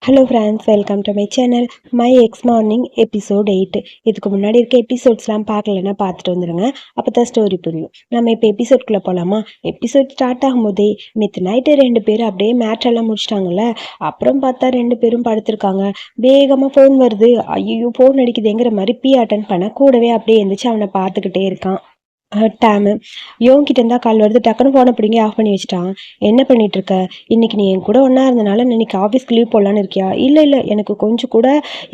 Hello friends, welcome to my channel. My X morning episode 8. இதுக்கு முன்னாடி இருக்க எபிசோட்ஸ்லாம் பார்க்கலன்னா பார்த்துட்டு வந்துடுங்க. அப்போ தான் ஸ்டோரி புரியும். நம்ம இப்போ எபிசோட்குள்ளே போகலாமா? எபிசோட் ஸ்டார்ட் ஆகும்போதே நேற்று நைட்டு 2 பேரும் அப்படியே மேட்செல்லாம் முடிச்சிட்டாங்கல்ல. அப்புறம் பார்த்தா 2 பேரும் படுத்திருக்காங்க. வேகமாக ஃபோன் வருது. ஐயோ, ஃபோன் அடிக்குதுங்கிற மாதிரி அட்டன் பண்ண கூடவே அப்படியே எழுந்திரிச்சு அவனை பார்த்துக்கிட்டே இருக்கான். டேமு யோங்கிட்ட இருந்தா கால் வருது. டக்குன்னு ஃபோனை பிடிங்கி ஆஃப் பண்ணி வச்சுட்டான். என்ன பண்ணிட்டு இருக்க? இன்னைக்கு நீ என் கூட ஒன்றா இருந்தனால இன்னைக்கு ஆஃபீஸ்க்கு லீவ் போடலான்னு இருக்கியா? இல்லை எனக்கு கொஞ்சம் கூட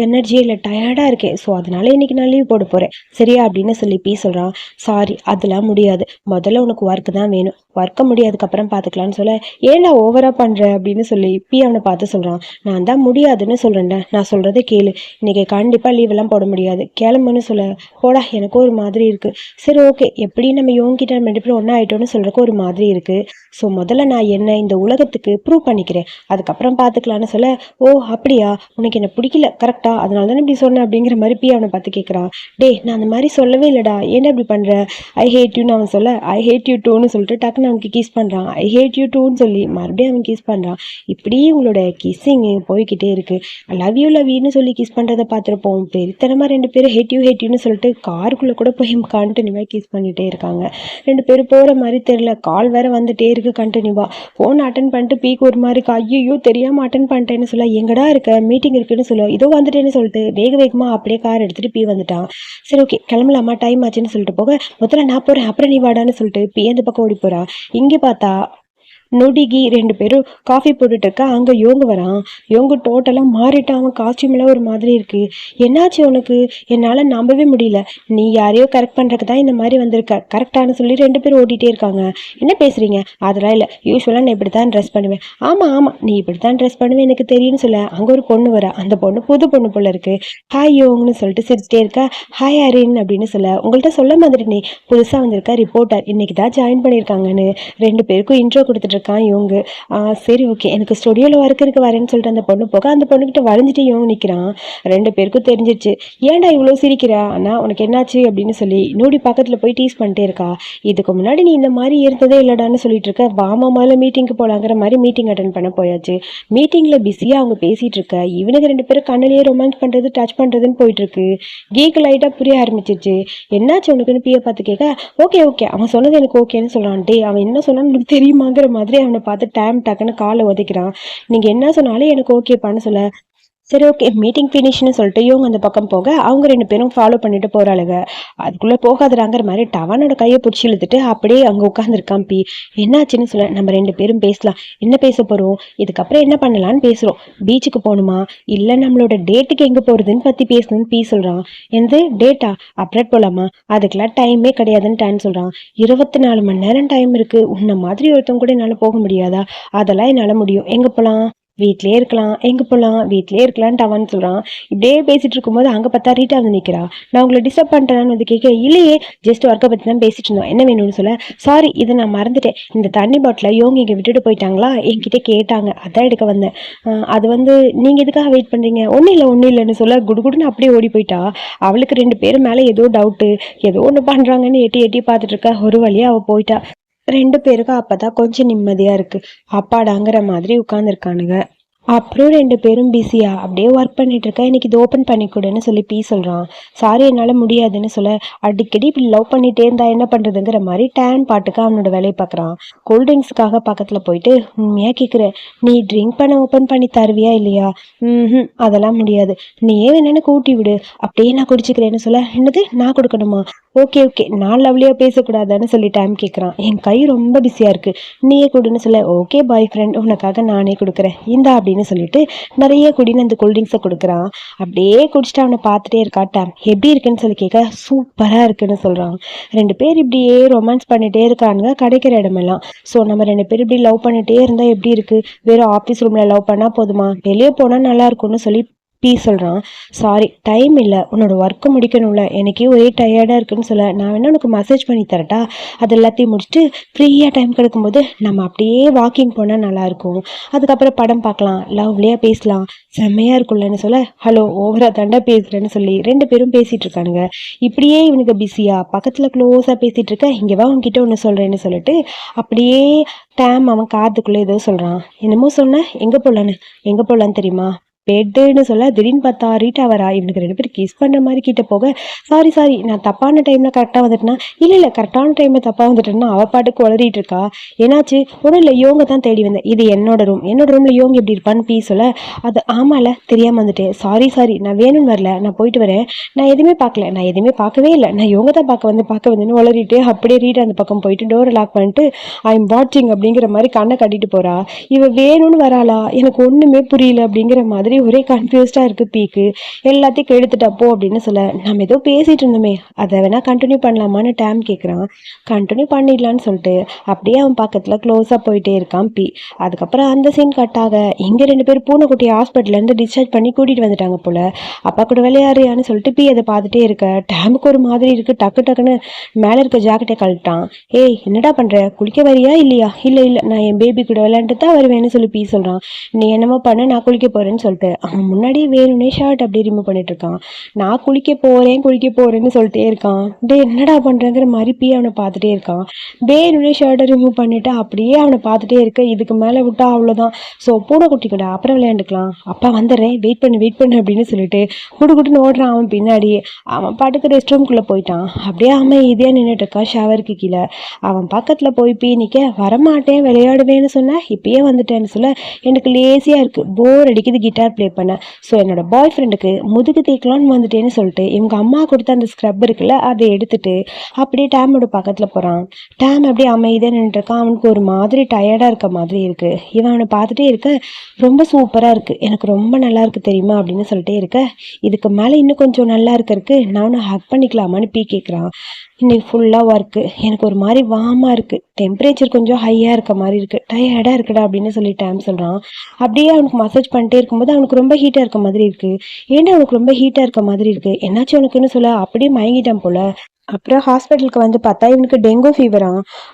எனர்ஜியே இல்லை, டயர்டாக இருக்கேன். ஸோ அதனால இன்னைக்கு நான் லீவ் போட போகிறேன், சரியா அப்படின்னு சொல்லி சொல்கிறான். சாரி, அதெல்லாம் முடியாது. முதல்ல உனக்கு ஒர்க்கு தான் வேணும். ஒர்க்க முடியாதுக்கப்புறம் பார்த்துக்கலான்னு சொல்ல, ஏன்டா ஓவராக பண்ணுற அப்படின்னு சொல்லி அவனை பார்த்து சொல்கிறான். நான் தான் முடியாதுன்னு சொல்கிறேன்டா, நான் சொல்கிறத கேளு. இன்னைக்கு கண்டிப்பாக லீவெல்லாம் போட முடியாது, கிளம்புன்னு சொல்ல. போடா, எனக்கும் ஒரு மாதிரி இருக்குது. சரி, ஓகே, எப்படி நம்ம யோங்கிட்ட நம்ம 2 பேரும் ஒன்றா ஆகிட்டோன்னு சொல்கிறக்கு ஒரு மாதிரி இருக்குது. ஸோ முதல்ல நான் என்ன இந்த உலகத்துக்கு ப்ரூவ் பண்ணிக்கிறேன், அதுக்கப்புறம் பார்த்துக்கலான்னு சொல்ல. ஓ அப்படியா, உனக்கு என்ன பிடிக்கல கரெக்டா, அதனால தானே இப்படி சொன்னேன் அப்படிங்கிற மாதிரி அவனை பார்த்து கேட்குறான். டே, நான் அந்த மாதிரி சொல்லவே இல்லைடா, ஏன்னா இப்படி பண்ணுற? ஐ ஹேட் யூன்னு அவன் சொல்ல, ஐ ஹேட் யூ டூன்னு சொல்லிட்டு டக்குன்னு அவனுக்கு கிஸ் பண்ணுறான். ஐ ஹேட் யூ டூன்னு சொல்லி மறுபடியும் அவன் கிஸ் பண்ணுறான். இப்படியே உங்களோட கிஸ்ஸிங் போய்கிட்டே இருக்கு. லவ் யூன்னு சொல்லி கிஸ் பண்ணுறதை பார்த்துருப்போம். பெருத்தனமாக 2 பேரும் ஹேட் யூன்னு சொல்லிட்டு காருக்குள்ளே கூட போய் கண்டினியூவாக கிஸ் பண்ணிகிட்டே இருக்காங்க. 2 பேரும் போகிற மாதிரி தெரியல. கால் வேற வந்துட்டே இருக்கு கண்டினியூவா. ஃபோன் அட்டன் பண்ணிட்டு பீக்கு ஒரு மாதிரி இருக்கா. ஐயோ, தெரியாமல் அட்டன் பண்ணிட்டேன்னு சொல்ல. எங்கடா இருக்க? மீட்டிங் இருக்குன்னு சொல்ல. இதோ வந்துட்டேன்னு சொல்லிட்டு வேகமாக அப்படியே கார் எடுத்துட்டு பீ வந்துட்டான். சரி, ஓகே, கிளம்பலாமா, டைம் ஆச்சுன்னு சொல்லிட்டு போக, முதல்ல நான் போகிறேன் அப்புறம் நீ வாடான்னு சொல்லிட்டு பீ அந்த பக்கம் ஓடி போறா. இங்கே பார்த்தா நொடிகி 2 பேரும் காஃபி போட்டுட்டு இருக்கா. அங்கே யோங்கு வரான். யோங்கு டோட்டலாக மாறிட்டான். அவன் காஸ்டியூம்லாம் ஒரு மாதிரி இருக்கு. என்னாச்சு உனக்கு? என்னால் நம்பவே முடியல. நீ யாரையோ கரெக்ட் பண்ணுறக்கு தான் இந்த மாதிரி வந்திருக்க, கரெக்டானு சொல்லி 2 பேரும் ஓட்டிகிட்டே இருக்காங்க. என்ன பேசுகிறீங்க? அதெல்லாம் இல்லை, யூஸ்வலாக நான் இப்படி தான் ட்ரெஸ் பண்ணுவேன். ஆமாம், நீ இப்படி தான் ட்ரெஸ் பண்ணுவேன் எனக்கு தெரியும்னு சொல்ல. அங்கே ஒரு பொண்ணு வர. அந்த பொண்ணு புது பொண்ணு போல இருக்கு. ஹாய் யோங்னு சொல்லிட்டு சிரிச்சிட்டே இருக்கா. ஹாய் அரின் அப்படின்னு சொல்ல. உங்கள்கிட்ட சொல்ல மாதிரி நீ புதுசாக வந்திருக்க ரிப்போர்ட்டர், இன்னைக்கு தான் ஜாயின் பண்ணியிருக்காங்கன்னு 2 பேருக்கும் இன்ட்ரோ கொடுத்துட்டு யோங்கு. சரி, ஓகே, எனக்கு ஸ்டுடியோவில் ஒர்க் இருக்கு வரேன்னு சொல்லிட்டு அந்த பொண்ணு போக, அந்த பொண்ணுகிட்ட வரைஞ்சிட்டு யோங் நிற்கிறான். 2 பேருக்கும் தெரிஞ்சிருச்சு. ஏன்டா இவ்வளோ சிரிக்கிறா அண்ணா, உனக்கு என்னாச்சு அப்படின்னு சொல்லி நூடி பக்கத்தில் போய் டீஸ் பண்ணிட்டே இருக்கா. இதுக்கு முன்னாடி நீ இந்த மாதிரி இருந்ததே இல்லடான்னு சொல்லிட்டு இருக்க. வாமா முதல்ல மீட்டிங்க்கு போலாங்கிற மாதிரி மீட்டிங் அட்டன் பண்ண போயாச்சு. மீட்டிங்கில் பிஸியாக அவங்க பேசிட்டு இருக்க. இவனுக்கு 2 பேரும் கண்ணிலேயே ரொமான்ஸ் பண்ணுறது டச் பண்ணுறதுன்னு போயிட்டு இருக்கு. கீக்கு லைட்டாக புரிய ஆரம்பிச்சிருச்சு. என்னாச்சு உனக்குன்னு பிய பார்த்து கேட்க, ஓகே அவன் சொன்னது எனக்கு ஓகேன்னு சொல்கிறான். டே, அவன் என்ன சொன்னான்னு எனக்கு தெரியுமாங்கிற மாதிரி அவனை பார்த்து டக்குன்னு காலை உதைக்கிறான். நீங்க என்ன சொன்னாலும் எனக்கு ஓகேப்பான்னு சொல்ல. சரி, ஓகே, மீட்டிங் ஃபினிஷ்னு சொல்லிட்டு இவங்க அந்த பக்கம் போக, அவங்க 2 பேரும் ஃபாலோ பண்ணிட்டு போறாளுங்க. அதுக்குள்ளே போகாதுறாங்கிற மாதிரி டவனோட கையை பிடிச்சி இழுத்துட்டு அப்படியே அங்கே உட்காந்துருக்கான் பி. என்னாச்சுன்னு சொல்ல. நம்ம 2 பேரும் பேசலாம். என்ன பேச போகிறோம்? இதுக்கப்புறம் என்ன பண்ணலான்னு பேசுகிறோம். பீச்சுக்கு போகணுமா, இல்லை நம்மளோட டேட்டுக்கு எங்கே போகிறதுன்னு பற்றி பேசணும்னு பி சொல்கிறான். எந்த டேட்டா? அப்டேட் போகலாமா? அதுக்கெல்லாம் டைமே கிடையாதுன்னு டைம் சொல்கிறான். 24 மணி நேரம் டைம் இருக்குது. உன்ன மாதிரி ஒருத்தவங்க கூட என்னால் போக முடியாதா? அதெல்லாம் என்னால் முடியும். எங்கே போகலாம்? வீட்லயே இருக்கலாம். எங்கே போகலாம்? வீட்லயே இருக்கலான்ட்டு அவன் சொல்கிறான். இப்படியே பேசிட்டு இருக்கும்போது அங்கே பார்த்தா ரீட்டா வந்து நிற்கிறா. நான் உங்களை டிஸ்டர்ப் பண்ணிட்டேன்னு வந்து கேட்க, இல்லையே, ஜஸ்ட் ஒர்க்கை பற்றி தான் பேசிட்டு இருந்தோம், என்ன வேணும்னு சொல்ல. சாரி, இதை நான் மறந்துட்டேன். இந்த தண்ணி பாட்டிலை யோங்க இங்கே விட்டுட்டு போயிட்டாங்களா, என்கிட்ட கேட்டாங்க, அதான் எடுக்க வந்தேன். அது வந்து நீங்கள் எதுக்காக வெயிட் பண்ணுறீங்க? ஒன்றும் இல்லைன்னு சொல்ல. குடுகுடுன்னு அப்படியே ஓடி போயிட்டா. அவளுக்கு 2 பேரும் மேலே ஏதோ டவுட்டு, ஏதோ ஒன்று பண்ணுறாங்கன்னு எட்டி பார்த்துட்டு இருக்கா. ஒரு வழியாக அவள் போயிட்டா. 2 பேருக்கும் அப்பதான் கொஞ்சம் நிம்மதியா இருக்கு. அப்பாடாங்கிற மாதிரி உட்காந்துருக்கானுங்க. அப்புறம் 2 பேரும் பிஸியா அப்படியே ஒர்க் பண்ணிட்டு இருக்கா. இன்னைக்கு இது ஓப்பன் பண்ணி கொடுன்னு சொல்லி பி சொல்றான். சாரி, என்னால் முடியாதுன்னு சொல்ல. அடிக்கடி இப்படி லவ் பண்ணிட்டே இருந்தா என்ன பண்றதுங்கிற மாதிரி டேன் பாட்டுக்கு அவனோட வேலையை பார்க்குறான். கூல்ட்ரிங்க்ஸுக்காக பக்கத்தில் போயிட்டு, உண்மையாக கேட்குறேன், நீ ட்ரிங்க் பண்ண ஓப்பன் பண்ணி தருவியா இல்லையா? அதெல்லாம் முடியாது. நீ ஏன் என்னன்னு கூட்டி விடு, அப்படியே நான் குடிச்சுக்கிறேன்னு சொல்ல. என்னது, நான் கொடுக்கணுமா? ஓகே, நான் லவ்லியாக பேசக்கூடாதான்னு சொல்லி டைம் கேட்குறான். என் கை ரொம்ப பிஸியாக இருக்குது, நீயே கொடுன்னு சொல்ல. ஓகே பாய் ஃப்ரெண்ட், உனக்காக நானே கொடுக்குறேன், இந்தா அப்படின்னு சொல்லிட்டு நிறைய குடின்னு அந்த கூல்ட்ரிங்க்ஸை கொடுக்குறான். அப்படியே குடிச்சிட்டு அவனை பார்த்துட்டே இருக்கா. டைம் எப்படி இருக்குன்னு சொல்லி கேட்க, சூப்பராக இருக்குன்னு சொல்கிறான். 2 பேர் இப்படியே ரொமான்ஸ் பண்ணிகிட்டே இருக்கானுங்க கிடைக்கிற இடமெல்லாம். ஸோ நம்ம 2 பேர் இப்படி லவ் பண்ணிகிட்டே இருந்தால் எப்படி இருக்குது? வெறும் ஆஃபீஸ் ரூமில் லவ் பண்ணால் போதுமா? வெளியே போனால் நல்லா இருக்கும்னு சொல்லி பீ சொல்கிறான். சாரி, டைம் இல்லை, உன்னோட ஒர்க்கு முடிக்கணும்ல, எனக்கே ஒரே டயர்டாக இருக்குன்னு சொல்ல. நான் வேணா உனக்கு மெசேஜ் பண்ணி தரட்டா? அது எல்லாத்தையும் முடிச்சுட்டு ஃப்ரீயாக டைம் கிடைக்கும்போது நம்ம அப்படியே வாக்கிங் போனால் நல்லாயிருக்கும். அதுக்கப்புறம் படம் பார்க்கலாம், லவ்லியாக பேசலாம், செம்மையாக இருக்கும்லன்னு சொல்ல. ஹலோ, ஓவராக தண்டா பேசுகிறேன்னு சொல்லி 2 பேரும் பேசிகிட்டு இருக்கானுங்க. இப்படியே இவனுக்கு பிஸியாக பக்கத்தில் க்ளோஸாக பேசிகிட்டு இருக்க. இங்கே வா, உங்ககிட்ட ஒன்று சொல்கிறேன்னு சொல்லிட்டு அப்படியே டேம் அவன் காதுக்குள்ளே ஏதோ சொல்கிறான். என்னமோ சொன்ன, எங்கே போகலான்னு தெரியுமா? பெட்டுன்னு சொல்ல திடீர்னு பார்த்தா ரீட்டா வரா. இவனுக்கு 2 பேரும் கிஸ் பண்ற மாதிரி கிட்ட போக, சாரி நான் தப்பான டைம்ல கரெக்டா வந்துட்டேனா, இல்ல கரெக்டான டைம்ல தப்பா வந்துட்டேன்னா அவ பாட்டுக்கு உளறிட்டு இருக்கா. என்னாச்சு? ஒன்றும் இல்லை, யோங்க தான் தேடி வந்தேன். இது என்னோட ரூம்ல யோங்க எப்படி இருப்பான்னு பீ சொல்ல, அது ஆமால தெரியாம வந்துட்டேன். சாரி நான் வேணும்னு வரல, நான் போயிட்டு வரேன். நான் எதுவுமே பார்க்கல, நான் எதுவுமே பார்க்கவே இல்லை, நான் யோங்க தான் பார்க்க வந்தேன்னு உளறிட்டு அப்படியே ரீட்டா அந்த பக்கம் போயிட்டு டோரை லாக் பண்ணிட்டு ஐ எம் வாட்சிங் அப்படிங்கிற மாதிரி கண்ணை கட்டிட்டு போறா. இவ வேணும்னு வராளா, எனக்கு ஒண்ணுமே புரியல அப்படிங்கிற மாதிரி ஒரே கன்ஃபியூஸ்டா இருக்கு பீக்கு. எல்லாத்தையும் கெடுத்துட்டா போ அப்படின்னு சொல்ல, நம்ம ஏதோ பேசிட்டு இருந்தோமே அதை வேணா கண்டினியூ பண்ணலாமான்னு டேம் கேட்குறான். கண்டினியூ பண்ணிடலான்னு சொல்லிட்டு அப்படியே அவன் பக்கத்துல க்ளோஸா போயிட்டே இருக்கான் பி. அதுக்கப்புறம் அந்த சீன் கட்டாக இங்க 2 பேர் பூனைக்குட்டியை ஹாஸ்பிட்டல்ல இருந்து டிஸ்சார்ஜ் பண்ணி கூட்டிட்டு வந்துட்டாங்க போல. அப்பா கூட விளையாடுறியான்னு சொல்லிட்டு பி அதை பார்த்துட்டே இருக்க டேமுக்கு ஒரு மாதிரி இருக்கு. டக்குன்னு மேல இருக்க ஜாக்கெட்டை கழட்டான். ஏய் என்னடா பண்ற, குளிக்க வரியா இல்லையா? இல்ல நான் என் பேபி கூட விளையாண்டுட்டு தான் வருவேன்னு சொல்லி பி சொல்றான். நீ என்னமோ பண்ண, நான் குளிக்க போறேன்னு சொல்லிட்டு அவன் முன்னாடியே வேணும்னே ஷர்ட் அப்படியே ரிமூவ் பண்ணிட்டு இருக்கான். நான் குளிக்க போறேன்னு சொல்லிட்டே இருக்கான். டே என்னடா பண்றேங்கிற மாதிரி பி அவனை பார்த்துட்டே இருக்கான். வேணும்னே ஷர்ட்டை ரிமூவ் பண்ணிட்டு அப்படியே அவனை பார்த்துட்டே இருக்க. இதுக்கு மேல விட்டா அவ்வளவுதான். ஸோ பூனைக்குட்டி கூட அப்புறம் விளையாண்டுக்கலாம், அப்பா வந்துடுறேன், வெயிட் பண்ணு அப்படின்னு சொல்லிட்டு குடுக்குன்னு ஓடுறான் அவன் பின்னாடி. அவன் பாட்டுக்கு ரெஸ்ட் ரூம்குள்ள போயிட்டான். அப்படியே அமைதியா நின்றுட்டு இருக்கான் ஷவருக்கு கீழே. அவன் பக்கத்துல போய் பீ நிக்க, வரமாட்டேன் விளையாடுவேன்னு சொன்ன, இப்பயே வந்துட்டேன்னு சொல்ல, எனக்கு லேசியா இருக்கு, போர் அடிக்குது கிட்டார் ப்ளே பண்ண. ஸோ என்னோட பாய் ஃப்ரெண்டுக்கு முதுகு தேய்க்கலான்னு வந்துட்டேன்னு சொல்லிட்டு இவங்க அம்மா கொடுத்த அந்த ஸ்க்ரப் இருக்குல்ல அதை எடுத்துட்டு அப்படியே டேமோட பக்கத்துல போறான். டேம் அப்படியே அமைதியா நின்றுட்டு இருக்கான். அவனுக்கு ஒரு மாதிரி டயர்டா இருக்க மாதிரி இருக்கு. இவன் அவனை பார்த்துட்டே இருக்க, ரொம்ப சூப்பரா இருக்கு, எனக்கு ரொம்ப நல்லா இருக்கு தெரியுமா அப்படின்னு சொல்லிட்டே இருக்க, இதுக்கு மேல இன்னும் கொஞ்சம் நல்லா இருக்கு, நான் உன்னை ஹக் பண்ணிக்கலாமான்னு பீ கேட்குறான். இன்னைக்கு ஃபுல்லாக ஒர்க்கு, எனக்கு ஒரு மாதிரி வார்மாக இருக்குது, டெம்பரேச்சர் கொஞ்சம் ஹையாக இருக்க மாதிரி இருக்குது, டயர்டாக இருக்குடா அப்படின்னு சொல்லி டேம் சொல்கிறான். அப்படியே அவனுக்கு மசாஜ் பண்ணிட்டே இருக்கும்போது அவனுக்கு ரொம்ப ஹீட்டாக இருக்க மாதிரி இருக்குது. ஏன்னா அவனுக்கு ரொம்ப ஹீட்டாக இருக்க மாதிரி இருக்குது, என்னாச்சும் அவனுக்குன்னு சொல்ல அப்படியே மயங்கிட்டான் போல. அப்புறம் ஹாஸ்பிட்டலுக்கு வந்து பார்த்தா இவனுக்கு டெங்கு ஃபீவரா.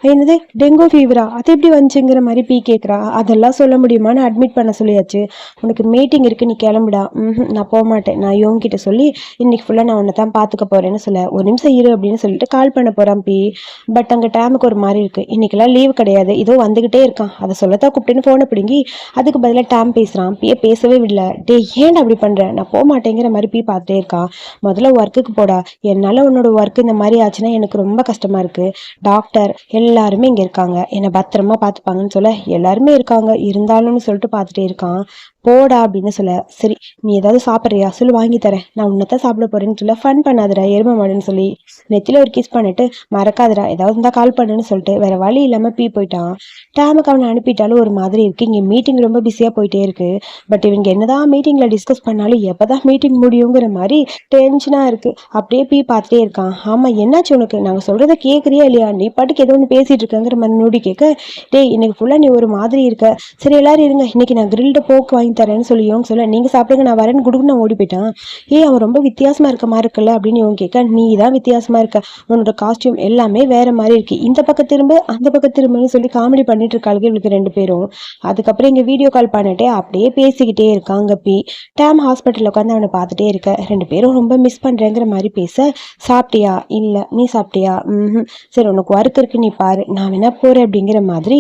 என்னது டெங்கு ஃபீவரா, அது எப்படி வந்துச்சுங்கிற மாதிரி பீ கேட்குறா. அதெல்லாம் சொல்ல முடியுமான்னு அட்மிட் பண்ண சொல்லியாச்சு. உனக்கு மீட்டிங் இருக்கு, நீ கிளம்பிடா. நான் போக மாட்டேன், நான் இவங்கிட்ட சொல்லி இன்னைக்கு ஃபுல்லாக நான் உன்னை தான் பார்த்துக்க போறேன்னு சொல்ல, ஒரு நிமிஷம் இரு அப்படின்னு சொல்லிட்டு கால் பண்ண போறான் பீ. பட் அங்கே டேமுக்கு ஒரு மாதிரி இருக்கு. இன்னைக்கெல்லாம் லீவு கிடையாது, இதோ வந்துகிட்டே இருக்கான், அதை சொல்லத்தான் கூப்பிட்டுன்னு ஃபோனை பிடுங்கி அதுக்கு பதிலாக டேம் பேசுறான். பீயை பேசவே விடல. டே ஏன்டா அப்படி பண்ற, நான் போக மாட்டேங்கிற மாதிரி பீ பார்த்துட்டே இருக்கான். முதல்ல ஒர்க்குக்கு போடா, என்னால உன்னோட ஒர்க் இந்த மாதிரி ஆச்சுன்னா எனக்கு ரொம்ப கஷ்டமா இருக்கு. டாக்டர் எல்லாருமே இங்க இருக்காங்க, என்னை பத்திரமா பார்த்துப்பாங்கன்னு சொல்ல, எல்லாருமே இருக்காங்க இருந்தாலும்னு சொல்லிட்டு பார்த்துட்டே இருக்கான். போடா அப்படின்னு சொல்ல, சரி நீ ஏதாவது சாப்பிட்றியா சொல்லி வாங்கி தரேன், நான் உன்னதான் சாப்பிட போறேன்னு சொல்ல, ஃபன் பண்ணாதடா எருமை மாடுன்னு சொல்லி நெத்தில ஒரு கிஸ் பண்ணிட்டு, மறக்காதடா ஏதாவது இருந்தா கால் பண்ணுன்னு சொல்லிட்டு வேற வழி இல்லாம பீ போயிட்டான். டேமுக்கு அவனை அனுப்பிட்டாலும் ஒரு மாதிரி இருக்கு. இங்க மீட்டிங் ரொம்ப பிஸியா போயிட்டே இருக்கு. பட் இவங்க என்னதான் மீட்டிங்ல டிஸ்கஸ் பண்ணாலும் எப்பதான் மீட்டிங் முடியுங்கிற மாதிரி டென்ஷனா இருக்கு. அப்படியே பீ பார்த்துட்டே இருக்கான். ஆமா என்னாச்சு உனக்கு, நாங்க சொல்றத கேட்குறியா இல்லையா, நீ பாட்டுக்கு ஏதோ ஒன்று பேசிட்டு இருக்கங்கிற மாதிரி நோடி கேட்க, டேய் இன்னைக்கு ஃபுல்லா நீ ஒரு மாதிரி இருக்க, சரி எல்லாரும் இருங்க இன்னைக்கு நான் கிரில்டு போக்கு வாங்கி தரேன்னு சொல்லி இவங்க சொல்ல, நீங்க சாப்பிடுங்க நான் வரேன்னு குடுக்கு நான் ஓடி போயிட்டான். அவன் ரொம்ப வித்தியாசமா இருக்க மாதிரி இருக்குல்ல அப்படின்னு இவங்க கேட்க, நீ தான் வித்தியாசமா இருக்க, உன்னோட காஸ்டியூம் எல்லாமே வேற மாதிரி இருக்கு, இந்த பக்கம் திரும்ப அந்த பக்கம் திரும்பன்னு சொல்லி காமெடி பண்ணிட்டு இருக்காங்க இவளுக்கு 2 பேரும். அதுக்கப்புறம் இங்க வீடியோ கால் பண்ணிட்டே அப்படியே பேசிக்கிட்டே இருக்காங்க பி. டேம் ஹாஸ்பிட்டல்ல உட்காந்து அவனை பார்த்துட்டே இருக்க. 2 பேரும் ரொம்ப மிஸ் பண்றேங்கிற மாதிரி பேச, சாப்பிட்டியா, இல்ல நீ சாப்பிட்டியா, சரி உனக்கு ஒர்க் இருக்கு நீ பாரு, நான் வேணா போறேன் அப்படிங்கிற மாதிரி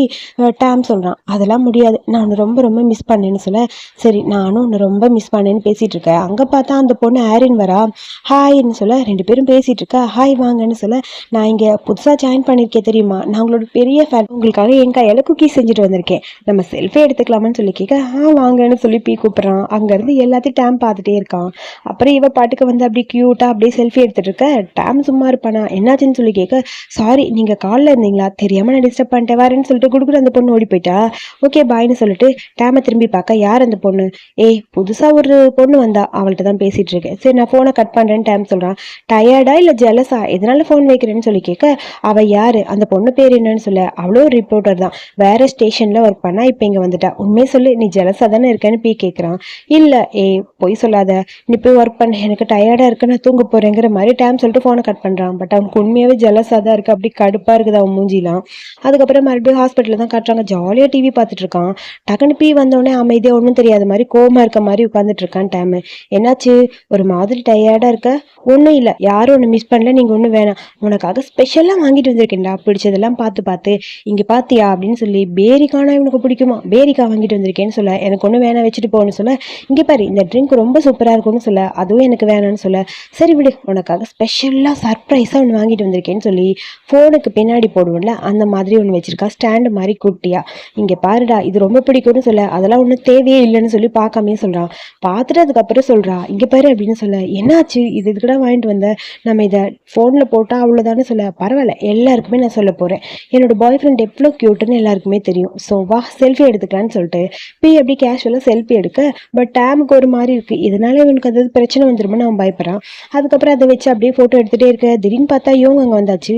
டேம் சொல்றான். அதெல்லாம் முடியாது, நான் உன்னை ரொம்ப ரொம்ப மிஸ் பண்ணேன்னு சொல்ல, சரி நானும் உன்னை ரொம்ப மிஸ் பண்ணேன்னு பேசிட்டு இருக்கேன். அங்க பார்த்தா அந்த பொண்ணு ஆரின் வரா. ஹாய்ன்னு சொல்ல 2 பேரும் பேசிட்டு இருக்கா. ஹாய் வாங்கன்னு சொல்ல, நான் இங்க புதுசா ஜாயின் பண்ணிருக்கேன் தெரியுமா, நான் உங்களோட பெரிய ஃபேன், உங்களுக்காக என் கையால குக்கீஸ் செஞ்சுட்டு வந்திருக்கேன், நம்ம செல்ஃபி எடுத்துக்கலாமான்னு சொல்லி கேட்க, வாங்கன்னு சொல்லி பீ கூப்பிடுறான். அங்க இருந்து எல்லாத்தையும் டேம் பார்த்துட்டே இருக்கான். அப்புறம் இவ பாட்டுக்கு வந்து அப்படியே கியூட்டா அப்படியே செல்ஃபி எடுத்துட்டு இருக்க. டேம் சும்மா இருப்பானா, என்னாச்சுன்னு சொல்லி கேட்க, சாரி நீங்க கால்ல இருந்தீங்களா, தெரியாம நான் டிஸ்டர்ப் பண்ணிட்டேன் வரேன்னு சொல்லிட்டு குடுக்குற அந்த பொண்ணு ஓடி போயிட்டா. ஓகே பாய்னு சொல்லிட்டு டேமை திரும்பி பார்க்க, யார் அந்த பொண்ணு, புதுசா ஒரு பொண்ணு வந்தா, அவள்கிட்ட தான் பேசிட்டு இருக்கேன், சரி நான் போனை கட் பண்றேன்னு டேம் சொல்றான். டயர்டா இல்ல ஜெலஸா, எதனால போன் வைக்கிறேன்னு சொல்லி கேட்க, அவ யாரு, அந்த பொண்ணு பேர் என்னன்னு சொல்ல, அவ்வளோ ஒரு ரிப்போர்ட்டர் தான், வேற ஸ்டேஷன்ல ஒர்க் பண்ணா இப்ப இங்க வந்துட்டா, உண்மையை சொல்லு நீ ஜெலஸா தானே இருக்கேன்னு பீ கேட்கறான். இல்ல பொய் சொல்லாத, நீ போய் ஒர்க் பண்ண, எனக்கு டயர்டா இருக்கு நான் தூங்க போறேங்கிற மாதிரி டேம் சொல்லிட்டு போனை கட் பண்றான். பட் அவனுக்கு உண்மையாவே ஜெலஸா தான் இருக்கு, அப்படி கடுப்பா இருக்குது அவன் மூஞ்சிலாம். அதுக்கப்புறம் மறுபடியும் ஹாஸ்பிட்டல்ல தான் காட்டுறாங்க. ஜாலியா டிவி பார்த்துட்டு இருக்கான். டக்குனு பீ வந்தோடனே அமைதியா ஒன்றும் தெரியாத மாதிரி கோமா இருக்க மாதிரி உட்காந்துட்டு இருக்கான் டேமு. என்னாச்சு, ஒரு மாதிரி டயர்டா இருக்க, ஒன்றும் இல்லை, யாரும் ஒன்று மிஸ் பண்ணல, நீங்கள் ஒன்றும் வேணாம், உனக்காக ஸ்பெஷலாக வாங்கிட்டு வந்திருக்கேன்டா, பிடிச்சதெல்லாம் பார்த்து பார்த்து. இங்கே பார்த்தியா அப்படின்னு சொல்லி, பேரிக்கானா இவனுக்கு பிடிக்குமா, பேரிக்கா வாங்கிட்டு வந்திருக்கேன்னு சொல்ல, எனக்கு ஒன்றும் வேணாம் வச்சுட்டு போகணும்னு சொல்ல, இங்கே பாரு இந்த ட்ரிங்க் ரொம்ப சூப்பராக இருக்கும்னு சொல்ல, அதுவும் எனக்கு வேணாம்னு சொல்ல, சரி விடு உனக்காக ஸ்பெஷலாக சர்ப்ரைஸாக ஒன்று வாங்கிட்டு வந்திருக்கேன்னு சொல்லி ஃபோனுக்கு பின்னாடி போடுவோம்ல அந்த மாதிரி ஒன்று வச்சிருக்கா, ஸ்டாண்டு மாதிரி குட்டியா. இங்கே பாருடா இது ரொம்ப பிடிக்கும்னு சொல்ல, அதெல்லாம் ஒன்றும் தேவையே இல்லைன்னு சொல்லி பார்க்காமே சொல்கிறான். பார்த்துட்டு அதுக்கப்புறம் சொல்கிறா, இங்கே பாரு அப்படின்னு சொல்ல, என்னாச்சு இது இதுக்கடா வாங்கிட்டு வந்த, நம்ம இதை ஃபோனில் போட்டால் அவ்வளோதானே சொல்ல, பரவாயில்ல எல்லாருக்குமே நான் சொல்ல போகிறேன், என்னோட பாய் ஃப்ரெண்ட் எவ்வளோ க்யூட்டுன்னு எல்லாருக்குமே தெரியும், ஸோ வா செல்ஃபி எடுத்துக்கலான்னு சொல்லிட்டு பி எப்படி கேஷுவலாக செல்ஃபி எடுக்க, பட் டேமுக்கு ஒரு மாதிரி இருக்குது, இதனால இவனுக்கு அது பிரச்சனை வந்துருமோன்னு அவன் பயப்படுறான். அதுக்கப்புறம் அதை வச்சு அப்படியே ஃபோட்டோ எடுத்துகிட்டே இருக்க, திடீர்னு பார்த்தா இவங்க அங்கே வந்தாச்சு.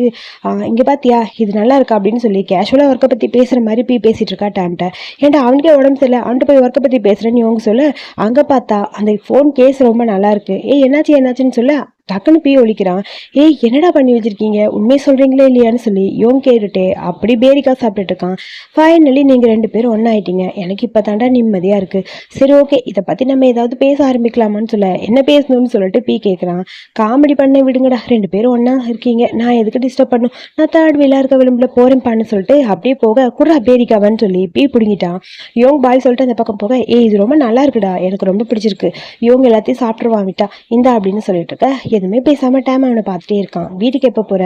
இங்கே பார்த்தியா இது நல்லா இருக்கா அப்படின்னு சொல்லி கேஷுவலாக ஒர்க்கை பற்றி பேசுகிற மாதிரி பி பேசிகிட்டு இருக்கா டேம்கிட்ட. ஏன்டா அவனுக்கே உடம்பு சரியில்லை, அவன்கிட்ட போய் ஒர்க்கை பற்றி பேசுகிறேன்னு இவங்க சொல்ல, அங்கே பார்த்தா அந்த ஃபோன் கேஸ் ரொம்ப நல்லா இருக்கு, என்னாச்சுன்னு சொல்ல டக்குன்னு பீ ஒழிக்கிறான். ஏய் என்னடா பண்ணி வச்சிருக்கீங்க, உண்மையை சொல்றீங்களே இல்லையான்னு சொல்லி இவன் கேட்டுட்டு அப்படி பேரிக்கா சாப்பிட்டுட்டு இருக்கான். ஃபைனலி நீங்க 2 பேரும் ஒன்னாயிட்டீங்க, எனக்கு இப்போ தாண்டா நிம்மதியா இருக்கு. சரி ஓகே இதை பத்தி நம்ம ஏதாவது பேச ஆரம்பிக்கலாமான்னு சொல்ல, என்ன பேசணும்னு சொல்லிட்டு பீ கேட்குறான். காமெடி பண்ண விடுங்கடா, 2 பேரும் ஒன்னா இருக்கீங்க, நான் எதுக்கு டிஸ்டர்ப் பண்ணும், நான் தேர்ட் வீலா இருக்க விளிம்புல போறேன்பான்னு சொல்லிட்டு அப்படியே போக குடுறா பேரிக்காவான்னு சொல்லி பீ பிடுங்கிட்டான். இவங்க பாய் சொல்லிட்டு அந்த பக்கம் போக, ஏய் இது ரொம்ப நல்லா இருக்குடா, எனக்கு ரொம்ப பிடிச்சிருக்கு, இவங்க எல்லாத்தையும் சாப்பிட்டுருவான் விட்டா இந்தா அப்படின்னு சொல்லிட்டு இருக்க. எதுவுமே பேசாம டைம் அவனை பார்த்துட்டே இருக்கான். வீட்டுக்கு எப்போ போற,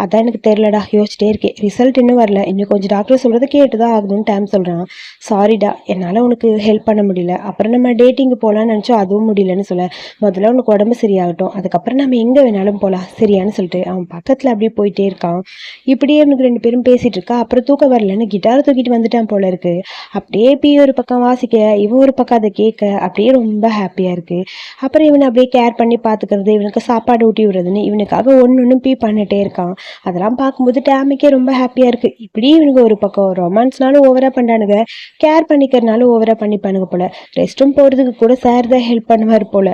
அதான் எனக்கு தெரியலடா, யோசிச்சிட்டே இருக்கேன், ரிசல்ட் இன்னும் வரல, இன்னும் கொஞ்சம் டாக்டர் சொல்றதை கேட்டுதான் ஆகணும்னு டைம் சொல்றான். சாரிடா என்னால உனக்கு ஹெல்ப் பண்ண முடியல, அப்புறம் நம்ம டேட்டிங்கு போகலான்னு நினச்சோம் அதுவும் முடியலன்னு சொல்ல, முதல்ல உனக்கு உடம்பு சரியாகட்டும் அதுக்கப்புறம் நம்ம எங்கே வேணாலும் போகலாம் சரியான்னு சொல்லிட்டு அவன் பக்கத்தில் அப்படியே போயிட்டே இருக்கான். இப்படியே இவனுக்கு 2 பேரும் பேசிட்டு இருக்கா. அப்புறம் தூக்கம் வரலன்னு கிட்டார் தூக்கிட்டு வந்துட்டான் போல இருக்கு. அப்படியே பி ஒரு பக்கம் வாசிக்க, இவன் ஒரு பக்கம் அதை கேட்க, அப்படியே ரொம்ப ஹாப்பியா இருக்கு. அப்புறம் இவனை அப்படியே கேர் பண்ணி பார்த்துக்கிறது, இவனுக்கு சாப்பாடு ஊட்டி விடுறதுன்னு இவனுக்காக ஒன்று பீ பண்ணிட்டே இருக்கான். அதெல்லாம் பார்க்கும்போது டேமிக்கே ரொம்ப ஹாப்பியா இருக்கு. இப்படி இவனுக்கு ஒரு பக்கம் ரொமான்ஸ்னாலும் ஓவரா பண்ணானுங்க, கேர் பண்ணிக்கிறதுனாலும் ஓவரா பண்ணிப்பானுங்க போல. ரெஸ்ட் ரூம் போறதுக்கு கூட சார் தான் ஹெல்ப் பண்ணுவார் போல.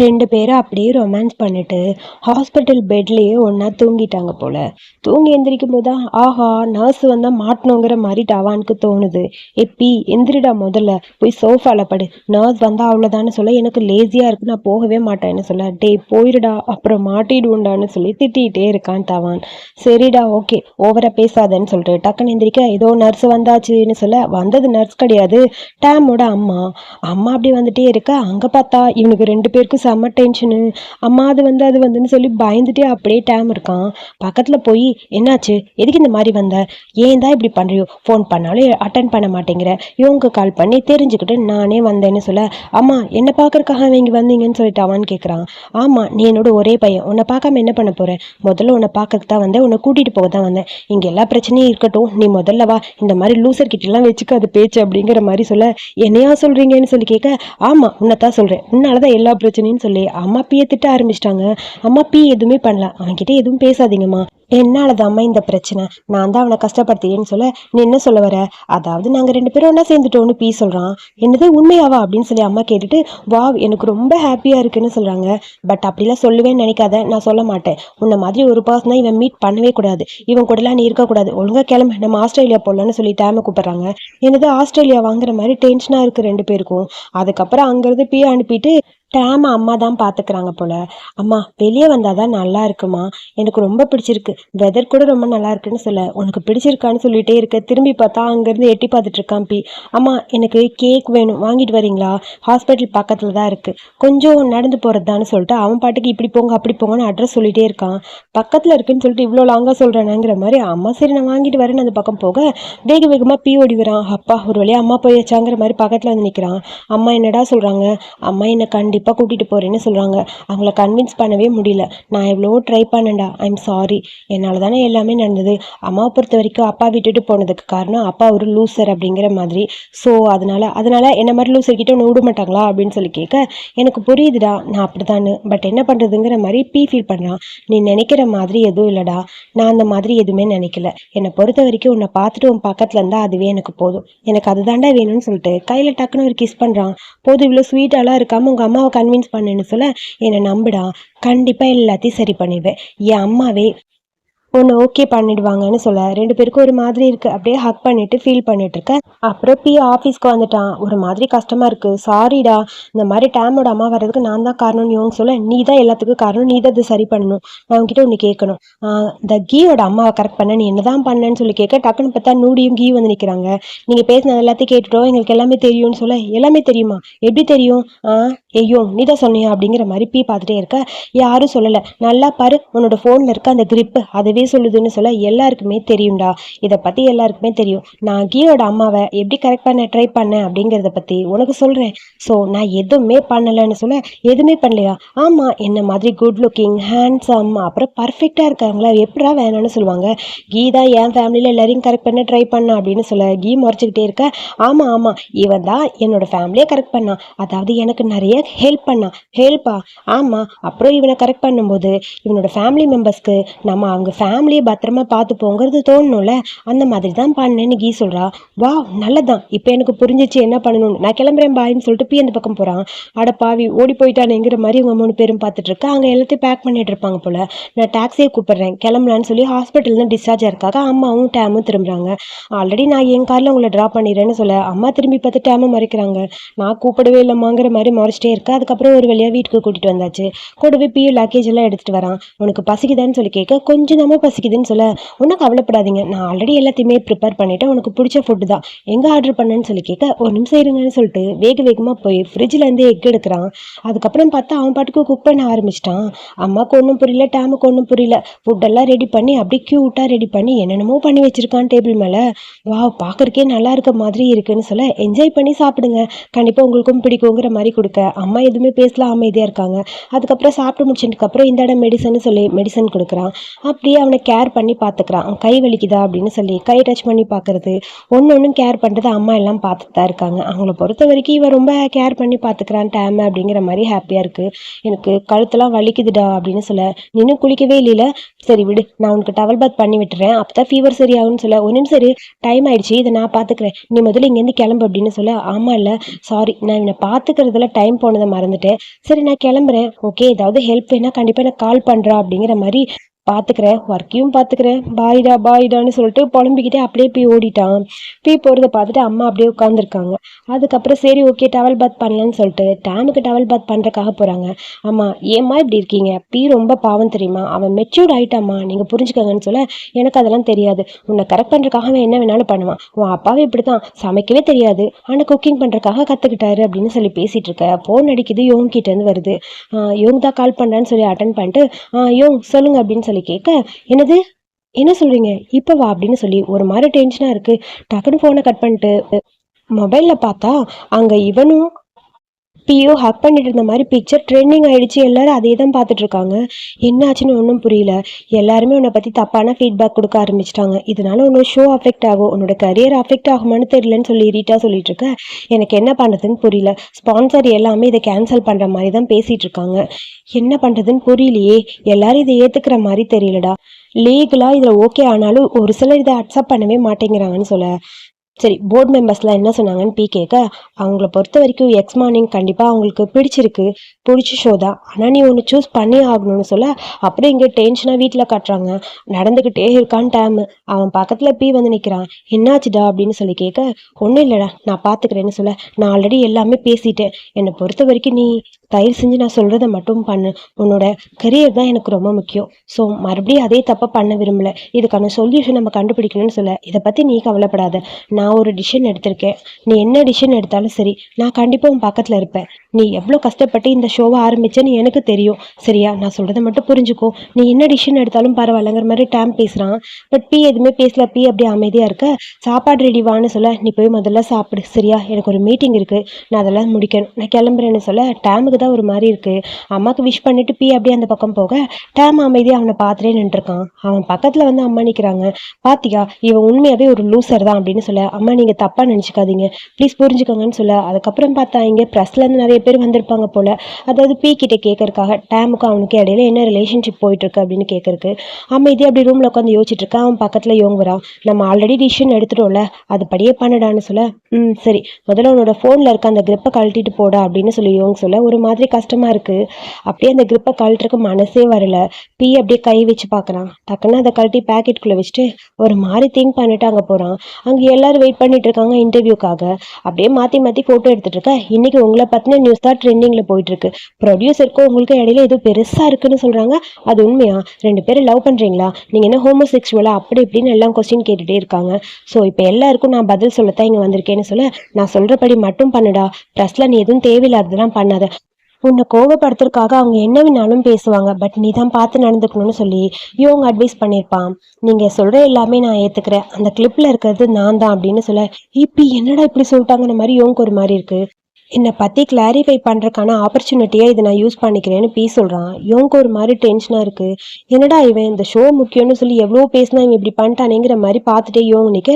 2 பேரும் அப்படியே ரொமான்ஸ் பண்ணிட்டு ஹாஸ்பிட்டல் பெட்லயே ஒன்னா தூங்கிட்டாங்க போல. தூங்கி எந்திரிக்கும் போதுதான் ஆஹா நர்ஸ் வந்தா மாட்டணுங்கிற மாதிரி டவானுக்கு தோணுது. எப்பி எந்திரிடா, முதல்ல போய் சோஃபால படு, நர்ஸ் வந்தா அவ்வளவுதான்னு சொல்ல, எனக்கு லேசியா இருக்கு நான் போகவே மாட்டேன்னு சொல்ல, டே போயிடுடா அப்புறம் மாட்டிடுவோண்டான்னு சொல்லி திட்டிகிட்டே இருக்கான் தவான். சரிடா ஓகே ஓவரா பேசாதன்னு சொல்லிட்டு டக்குன்னு எந்திரிக்க, ஏதோ நர்ஸ் வந்தாச்சுன்னு சொல்ல, வந்தது நர்ஸ் கிடையாது டேமோட அம்மா. அம்மா அப்படி வந்துட்டே இருக்க, அங்க பார்த்தா இவனுக்கு 2 பேருக்கும் செம்ம டென்ஷனு. அம்மா அது வந்துன்னு சொல்லி பயந்துட்டே அப்படியே டேம் இருக்கான். பக்கத்துல போய் என்னாச்சு, எதுக்கு இந்த மாதிரி வந்த, ஏன் தான் இப்படி பண்றியோ, ஃபோன் பண்ணாலும் அட்டன் பண்ண மாட்டேங்கிற, இவங்க கால் பண்ணி தெரிஞ்சுக்கிட்டு நானே வந்தேன்னு சொல்ல, அம்மா என்ன பார்க்கறக்காக இங்க வந்தீங்கன்னு சொல்லிட்டு அவன் கேட்குறான். ஆமா நீ என்னோட ஒரே பையன், உன்னை பார்க்காம என்ன பண்ண போறேன், முதல்ல உன்னை பார்க்கறதுக்கு தான் வந்தேன், உன்னை கூட்டிட்டு போக தான் வந்தேன், இங்க எல்லா பிரச்சனையும் இருக்கட்டும், நீ முதல்ல வா, இந்த மாதிரி லூசர் கிட்ட எல்லாம் வச்சுக்காது பேச்சு அப்படிங்கிற மாதிரி சொல்ல, என்னையா சொல்றீங்கன்னு சொல்லி கேட்க, ஆமா உன்னைத்தான் சொல்றேன், உன்னாலதான் எல்லா பிரச்சனையும் சொல்லி அம்மா பீயை திட்ட ஆரம்பிச்சிட்டாங்க. அம்மா பீ எதுவுமே பண்ணல, அவன்கிட்ட எதுவும் பேசாதீங்கம்மா, என்னாலதாம்மா இந்த பிரச்சனை, நான் தான் அவனை கஷ்டப்படுத்தியேன்னு சொல்ல, நீ என்ன சொல்ல வர, அதாவது நாங்க 2 பேரும் ஒன்னா சேர்ந்துட்டோன்னு பீ சொல்றான். என்னது உண்மையாவா அப்படின்னு சொல்லி அம்மா கேட்டுட்டு, வா எனக்கு ரொம்ப ஹாப்பியா இருக்குன்னு சொல்றாங்க. பட் அப்படிலாம் சொல்லுவேன்னு நினைக்காத, நான் சொல்ல மாட்டேன், உன்ன மாதிரி ஒரு பர்சனை இவன் மீட் பண்ணவே கூடாது, இவன் கூடலாம் நீ இருக்கக்கூடாது, ஒழுங்கா கிளம்பு, நம்ம ஆஸ்திரேலியா போடலான்னு சொல்லி டேமை கூப்பிடுறாங்க. என்னது ஆஸ்திரேலியா வாங்குற மாதிரி டென்ஷனா இருக்கு 2 பேருக்கும். அதுக்கப்புறம் அங்கிருந்து பீ அனுப்பிட்டு டேம அம்மா தான் பாத்துக்கிறாங்க போல. அம்மா வெளியே வந்தாதான் நல்லா இருக்குமா, எனக்கு ரொம்ப பிடிச்சிருக்கு, வெதர் கூட ரொம்ப நல்லா இருக்குன்னு சொல்ல, உனக்கு பிடிச்சிருக்கான்னு சொல்லிட்டே இருக்க, திரும்பி பார்த்தா அங்கிருந்து எட்டி பார்த்துட்டு இருக்கான் பி. அம்மா எனக்கு கேக் வேணும், வாங்கிட்டு வரீங்களா, ஹாஸ்பிட்டல் பக்கத்துல தான் இருக்கு, கொஞ்சம் நடந்து போறதுதான்னு சொல்லிட்டு அவன் பாட்டுக்கு இப்படி போங்க அப்படி போங்கன்னு அட்ரஸ் சொல்லிட்டே இருக்கான். பக்கத்துல இருக்குன்னு சொல்லிட்டு இவ்வளோ லாங்கா சொல்றானுங்கிற மாதிரி அம்மா சரி நான் வாங்கிட்டு வரேன்னு அந்த பக்கம் போக, வேக வேகமா பி ஓடி வரான். அப்பா ஒரு வழியா அம்மா போயாச்சாங்கிற மாதிரி பக்கத்துல வந்து நிக்கிறான். அம்மா என்னடா சொல்றாங்க, அம்மா என்ன கண்டிப்பா கூட்டிட்டு போறேன்னு சொல்றாங்க, அவங்கள கன்வின்ஸ் பண்ணவே முடியல, நான் எவ்வளோ ட்ரை பண்ணேன்டா, ஐம் சாரி, என்னால தானே எல்லாமே நடந்தது, அம்மாவை பொறுத்த வரைக்கும் அப்பா விட்டுட்டு போனதுக்கு காரணம் அப்பா ஒரு லூசர் அப்படிங்கிற மாதிரி, ஸோ அதனால என்ன மாதிரி லூசர் கிட்ட ஒன்று விட மாட்டாங்களா அப்படின்னு சொல்லி கேட்க, எனக்கு புரியுதுடா நான் அப்படித்தானு, பட் என்ன பண்றதுங்கிற மாதிரி பீ ஃபீல் பண்றான். நீ நினைக்கிற மாதிரி எதுவும் இல்லடா, நான் அந்த மாதிரி எதுவுமே நினைக்கல, என்னை பொறுத்த வரைக்கும் உன்னை பார்த்துட்டு உன் பக்கத்துல இருந்தா அதுவே எனக்கு போதும், எனக்கு அதுதாண்டா வேணும்னு சொல்லிட்டு கையில டக்குன்னு ஒரு கிஸ் பண்றான். போதும் இவ்வளோ ஸ்வீட்டாலாம் இருக்காம உங்க அம்மாவை கன்வின்ஸ் பண்ணுன்னு சொல்ல, என்னை நம்புடா கண்டிப்பா எல்லாத்தையும் சரி பண்ணிடுவேன், என் அம்மாவே ஒன்று ஓகே பண்ணிடுவாங்கன்னு சொல்ல 2 பேருக்கும் ஒரு மாதிரி இருக்குது. அப்படியே ஹக் பண்ணிட்டு ஃபீல் பண்ணிட்டு இருக்க. அப்புறம் பி ஆஃபீஸ்க்கு வந்துட்டான். ஒரு மாதிரி கஷ்டமாக இருக்குது. சாரிடா, இந்த மாதிரி டேமோட அம்மா வர்றதுக்கு நான் தான் காரணம்னு இவங்க சொல்ல, நீ தான் எல்லாத்துக்கும் காரணம், நீ தான் இது சரி பண்ணணும். நான் உங்ககிட்ட ஒன்று கேட்கணும். இந்த கீயோட அம்மாவை கரெக்ட் பண்ண நீ என்ன தான் பண்ணேன்னு சொல்லி கேட்க, டக்குன்னு பார்த்தா நூடியும் கீ வந்து நிற்கிறாங்க. நீங்கள் பேசினது எல்லாத்தையும் கேட்டுட்டோம், எங்களுக்கு எல்லாமே தெரியும்னு சொல்ல, எல்லாமே தெரியுமா? எப்படி தெரியும்? ஐயோ நீ தான் சொன்னியா அப்படிங்கிற மாதிரி பி பார்த்துட்டே இருக்க. யாரும் சொல்லலை, நல்லா பாரு உன்னோட ஃபோனில் இருக்க அந்த கிரிப்பு அதுவே சொல்லுதுன்னு சொல்ல, எல்லாருக்குமே தெரியும்டா, இதை பற்றி எல்லாருக்குமே தெரியும். நான் கீயோட அம்மாவை எப்படி கரெக்ட் பண்ண ட்ரை பண்ணேன் அப்படிங்கிறத பற்றி உனக்கு சொல்கிறேன். ஸோ நான் எதுவுமே பண்ணலைன்னு சொல்ல, எதுவுமே பண்ணலையா? ஆமாம், என்ன மாதிரி குட் லுக்கிங், ஹேண்ட்ஸம், அப்புறம் பர்ஃபெக்டாக இருக்காங்களா, எப்படா வேணான்னு சொல்லுவாங்க. கீதா என் ஃபேமிலியில் எல்லாரையும் கரெக்ட் பண்ண ட்ரை பண்ணா அப்படின்னு சொல்ல, கீ முறைச்சிக்கிட்டே இருக்க. ஆமாம் ஆமாம், இவன் தான் என்னோட ஃபேமிலியை கரெக்ட் பண்ணான், அதாவது எனக்கு நிறைய ஹெல்ப் பண்ணான். ஹெல்ப்பா? ஆமாம். அப்புறம் இவனை கரெக்ட் பண்ணும்போது இவனோட ஃபேமிலி மெம்பர்ஸ்க்கு நம்ம அவங்க ஃபேமிலியை பத்திரமா பார்த்துப்போங்கிறது தோணணும்ல, அந்த மாதிரி தான் பண்ணேன்னு கீ சொல்கிறா. வா நல்லதான், இப்போ எனக்கு புரிஞ்சிச்சு என்ன பண்ணணும்னு. நான் கிளம்புறேன் பாயின்னு சொல்லிட்டு பி அந்த பக்கம் போகிறான். அட பாவி ஓடி போயிட்டானுங்கிற மாதிரி இவங்க 3 பேரும் பார்த்துட்டு இருக்கா. அங்கே எல்லாத்தையும் பேக் பண்ணிட்டு இருப்பாங்க போல. நான் டாக்ஸியை கூப்பிடுறேன் கிளம்பலான்னு சொல்லி ஹாஸ்பிட்டல்லேருந்து டிஸ்சார்ஜ் ஆயிருக்காங்க. அம்மாவும் டேமும் திரும்புறாங்க. ஆல்ரெடி நான் என் காரில் உங்களை ட்ராப் பண்ணிடுறேன்னு சொல்ல, அம்மா திரும்பி பார்த்து டேமும் மறைக்கிறாங்க. நான் கூப்பிடவே இல்லைம்மாங்கிற மாதிரி மறைச்சிட்டே இருக்கா. அதுக்கப்புறம் ஒரு வழியாக வீட்டுக்கு கூட்டிகிட்டு வந்தாச்சு. கூடவே பியூ லக்கேஜ் எல்லாம் எடுத்துகிட்டு வரான். உனக்கு பசிக்குதான்னு சொல்லி கேட்க, கொஞ்சம் நம்ம பசிக்குதுன்னு சொல்ல, ஒன்றும் கவலைப்படாதீங்க, நான் ஆல்ரெடி எல்லாத்தையுமே ப்ரிப்பேர் பண்ணிவிட்டு உனக்கு பிடிச்ச ஃபுட்டு தான், எங்கே ஆர்டர் பண்ணேன்னு சொல்லி கேட்க, ஒரு நிமிஷம் இருங்கன்னு சொல்லிட்டு வேக வேகமாக போய் ஃப்ரிட்ஜிலேருந்து எக் எடுக்கிறான். அதுக்கப்புறம் பார்த்தா அவன் பாட்டுக்கு குக் பண்ண ஆரம்பிச்சிட்டான். அம்மாவுக்கு ஒன்றும் புரியல, டேமுக்கு ஒன்றும் புரியல. ஃபுட்டெல்லாம் ரெடி பண்ணி அப்படியே க்யூட்டாக ரெடி பண்ணி என்னென்னமோ பண்ணி வச்சிருக்கான் டேபிள் மேலே. வா பார்க்குறக்கே நல்லா இருக்க மாதிரி இருக்குன்னு சொல்ல, என்ஜாய் பண்ணி சாப்பிடுங்க, கண்டிப்பாக உங்களுக்கும் பிடிக்குங்கிற மாதிரி கொடுக்க, அம்மா எதுவுமே பேசலாம் அமைதியாக இருக்காங்க. அதுக்கப்புறம் சாப்பிட்டு முடிச்சதுக்கப்புறம் இந்த இடம் மெடிசன் சொல்லி மெடிசன் கொடுக்குறான். அப்படியே அவனை கேர் பண்ணி பார்த்துக்கிறான். கை வலிக்குதா அப்படின்னு சொல்லி கை டச் பண்ணி பார்க்கறது, ஒன்று கேர் பண்ணுறது அம்மா எல்லாம் பார்த்துட்டு தான் இருக்காங்க. அவங்கள பொறுத்த வரைக்கும் இவன் ரொம்ப கேர் பண்ணி பார்த்துக்கிறான் டேம் அப்படிங்கிற மாதிரி ஹாப்பியாக இருக்குது. எனக்கு கழுத்தெல்லாம் வலிக்குதுடா அப்படின்னு சொல்ல, நின்று குளிக்கவே இல்லைல, சரி விடு, நான் உனக்கு டவல் பாத் பண்ணி விட்டுறேன், அப்போ தான் ஃபீவர் சரியாகும்னு சொல்ல, ஒரு நிமிஷம் சரி, டைம் ஆயிடுச்சு, இதை நான் பார்த்துக்கிறேன், நீ முதல்ல இங்கேருந்து கிளம்பு அப்படின்னு சொல்ல, ஆமாம் இல்லை சாரி, நான் இவனை பார்த்துக்கிறதுல டைம் போனதை மறந்துட்டேன், சரி நான் கிளம்புறேன், ஓகே ஏதாவது ஹெல்ப் வேணா கண்டிப்பாக எனக்கு கால் பண்ணுறா அப்படிங்கிற மாதிரி, பார்த்துக்கிறேன் ஒர்க்கையும் பார்த்துக்கிறேன், பாய்டா பாய்டான்னு சொல்லிட்டு புலம்பிக்கிட்டே அப்படியே போய் ஓடிட்டான். போய் போகிறத பார்த்துட்டு அம்மா அப்படியே உட்காந்துருக்காங்க. அதுக்கப்புறம் சரி ஓகே டவல் பாத் பண்ணலான்னு சொல்லிட்டு டேமுக்கு டவல் பாத் பண்ணுறக்காக போகிறாங்க. அம்மா ஏம்மா இப்படி இருக்கீங்க, பி ரொம்ப பாவம் தெரியுமா, அவன் மெச்சூர்ட் ஆகிட்டாம்மா, நீங்கள் புரிஞ்சுக்கங்கன்னு சொல்ல, எனக்கு அதெல்லாம் தெரியாது, உன்னை கரெக்ட் பண்ணுறக்காக அவன் என்ன வேணாலும் பண்ணுவான், உன் அப்பாவே இப்படி தான், சமைக்கவே தெரியாது ஆனால் குக்கிங் பண்ணுறக்காக கற்றுக்கிட்டாரு அப்படின்னு சொல்லி பேசிகிட்டு இருக்க. ஃபோன் அடிக்குது, யோங் கிட்டேருந்து வருது. யோங் தான் கால் பண்ணுறான்னு சொல்லி அட்டன் பண்ணிட்டு, யோங் சொல்லுங்க அப்படின்னு சொல்லி கேட்க, என்னது என்ன சொல்றீங்க இப்போ வா அப்படின்னு சொல்லி ஒரு மாதிரி டென்ஷனாக இருக்கு. டக்குன்னு ஃபோனை கட் பண்ணிட்டு மொபைலில் பார்த்தா அங்கே இவனும் பியோ ஹக் பண்ணிட்டு இருந்த மாதிரி பிக்சர் ட்ரெண்டிங் ஆயிடுச்சு. எல்லாரும் அதே தான் பார்த்துட்டு இருக்காங்க. என்ன ஆச்சுன்னு ஒன்றும் புரியல. எல்லாருமே உன்னை பற்றி தப்பான ஃபீட்பேக் கொடுக்க ஆரம்பிச்சிட்டாங்க. இதனால உன்னோட ஷோ அஃபெக்ட் ஆகும், உன்னோட கரியர் அஃபெக்ட் ஆகுமான்னு தெரியலன்னு சொல்லி ரீட்டா சொல்லிட்டு இருக்க. எனக்கு என்ன பண்ணுறதுன்னு புரியல. ஸ்பான்சர் எல்லாமே இதை கேன்சல் பண்ணுற மாதிரி தான் பேசிகிட்டு இருக்காங்க. என்ன பண்ணுறதுன்னு புரியலையே. எல்லாரும் இதை ஏற்றுக்கிற மாதிரி தெரியலடா. லீகலாக இதில் ஓகே ஆனாலும் ஒரு சிலர் இதை அக்செப்ட் பண்ணவே மாட்டேங்கிறாங்கன்னு சொல்ல, சரி போர்டு மெம்பர்ஸ்லாம் என்ன சொன்னாங்கன்னு பி கேட்க, அவங்கள பொறுத்த வரைக்கும் எக்ஸ் மார்னிங் கண்டிப்பாக அவங்களுக்கு பிடிச்ச ஷோ தான், ஆனால் நீ ஒன்று சூஸ் பண்ணி ஆகணும்னு சொல்ல, அப்புறம் இங்கே டென்ஷனாக வீட்டில் கட்டுறாங்க. நடந்துக்கிட்டே இருக்கான் டேமு. அவன் பக்கத்தில் பி வந்து நிற்கிறான். என்னாச்சுடா அப்படின்னு சொல்லி கேட்க, ஒன்றும் இல்லைடா நான் பார்த்துக்கிறேன்னு சொல்ல, நான் ஆல்ரெடி எல்லாமே பேசிட்டேன், என்னை பொறுத்த வரைக்கும் நீ தயவு செஞ்சு நான் சொல்கிறத மட்டும் பண்ணு, உன்னோட கரியர் தான் எனக்கு ரொம்ப முக்கியம், ஸோ மறுபடியும் அதே தப்பை பண்ண விரும்பலை, இதுக்கான சொல்யூஷன் நம்ம கண்டுபிடிக்கணும்னு சொல்ல, இதை பற்றி நீ கவலைப்படாத, நான் ஒரு டிசிஷன் எடுத்திருக்கேன், நீ என்ன டிசிஷன் எடுத்தாலும் சரி நான் கண்டிப்பாக உன் பக்கத்தில் இருப்பேன், நீ எவ்வளோ கஷ்டப்பட்டு இந்த ஷோவை ஆரம்பிச்சேன்னு எனக்கு தெரியும், சரியா, நான் சொல்கிறத மட்டும் புரிஞ்சுக்கோ, நீ என்ன டிசிஷன் எடுத்தாலும் பரவாயில்லங்கிற மாதிரி டேம் பேசுகிறான். பட் பி எதுவுமே பேசல. பி அப்படியே அமைதியாக இருக்க. சாப்பாடு ரெடி வான்னு சொல்ல, நீ போய் முதல்ல சாப்பிடு, சரியா, எனக்கு ஒரு மீட்டிங் இருக்குது, நான் அதெல்லாம் முடிக்கணும், நான் கிளம்புறேன்னு சொல்ல, டேமுக்கு தான் ஒரு மாதிரி இருக்குது. அம்மாவுக்கு விஷ் பண்ணிட்டு பி அப்படியே அந்த பக்கம் போக, டேம் அமைதியாக அவனை பார்த்துட்டே நின்றுருக்கான். அவன் பக்கத்தில் வந்து அம்மா நிற்கிறாங்க. பாத்தியா இவன் உண்மையாகவே ஒரு லூசர் தான் அப்படின்னு சொல்ல, அம்மா நீங்கள் தப்பாக நினச்சிக்காதீங்க ப்ளீஸ் புரிஞ்சுக்கோங்கன்னு சொல்ல, அதுக்கப்புறம் பார்த்தா இங்கே ப்ரெஸ்லேருந்து நிறைய பேர் வந்திருப்பாங்க போல். அதாவது பி கிட்டே கேட்கறக்காக டேமுக்கும் அவனுக்கு இடையில என்ன ரிலேஷன்ஷிப் போயிட்டுருக்கு அப்படின்னு கேட்கறக்கு. அமைதியாக அப்படி ரூமில் உட்காந்து யோசிச்சுட்டு இருக்கா. அவன் பக்கத்தில் யோங் வரான். நம்ம ஆல்ரெடி டிசிஷன் எடுத்துட்டோம்ல, அது படியே பண்ணடான்னு சொல்ல, சரி முதல்ல உன்னோட ஃபோனில் இருக்க அந்த கிரிப்பை கழட்டிட்டு போட அப்படின்னு சொல்லி யோங் சொல்ல, ஒரு மாதிரி கஷ்டமா இருக்கு. அப்படியே அந்த கிரிப்பை கழட்டுறதுக்கு மனசே வரல. பி அப்படியே கை வச்சு பார்க்கறான். டக்குன்னு அதை கழட்டி பேக்கெட்டுக்குள்ள வச்சுட்டு ஒரு மாதிரி திங்க் பண்ணிட்டு அங்கே போறான். அங்கே எல்லாரும் வெயிட் பண்ணிட்டு இருக்காங்க இன்டர்வியூக்காக. அப்படியே மாத்தி மாத்தி போட்டோ எடுத்துட்டு இருக்க. இன்னைக்கு உங்களை பத்தின நியூஸ் தான் ட்ரெண்டிங்ல போயிட்டு இருக்கு. ப்ரொடியூசருக்கும் உங்களுக்கு இடையில ஏதோ பெருசா இருக்குன்னு சொல்றாங்க. அது உண்மையா? 2 பேரும் லவ் பண்றீங்களா? நீங்க என்ன ஹோமோசெக்சுவலா? அப்படி இப்படின்னு எல்லாம் கொஸ்டின் கேட்டுட்டே இருக்காங்க. ஸோ இப்போ எல்லாருக்கும் நான் பதில் சொல்லத்தான் இங்க வந்திருக்கேன்னு சொல்ல, நான் சொல்றபடி மட்டும் பண்ணுடா. ப்ரெஸ்ல நீ எதுவும் தேவையில்லாததெல்லாம் பண்ணாத. உன்னை கோவப்படுத்துறதுக்காக அவங்க என்ன வேணாலும் பேசுவாங்க. பட் நீ தான் பார்த்து நடந்துக்கணும்னு சொல்லி இவங்க அட்வைஸ் பண்ணியிருப்பான். நீங்க சொல்ற எல்லாமே நான் ஏத்துக்கிறேன். அந்த கிளிப்ல இருக்கிறது நான் தான் அப்படின்னு சொல்ல, இப்படி என்னடா இப்படி சொல்லிட்டாங்கன்ற மாதிரி இவங்க ஒரு மாதிரி இருக்கு. என்னை பற்றி கிளாரிஃபை பண்ணுறக்கான ஆப்பர்ச்சுனிட்டியாக இதை நான் யூஸ் பண்ணிக்கிறேன்னு பி சொல்கிறான். இவங்க ஒரு மாதிரி டென்ஷனாக இருக்குது. என்னடா இவன் இந்த ஷோ முக்கியம்னு சொல்லி எவ்வளோ பேசினா இவன் இப்படி பண்ணிட்டானேங்கிற மாதிரி பார்த்துட்டே இவங்க நிற்க,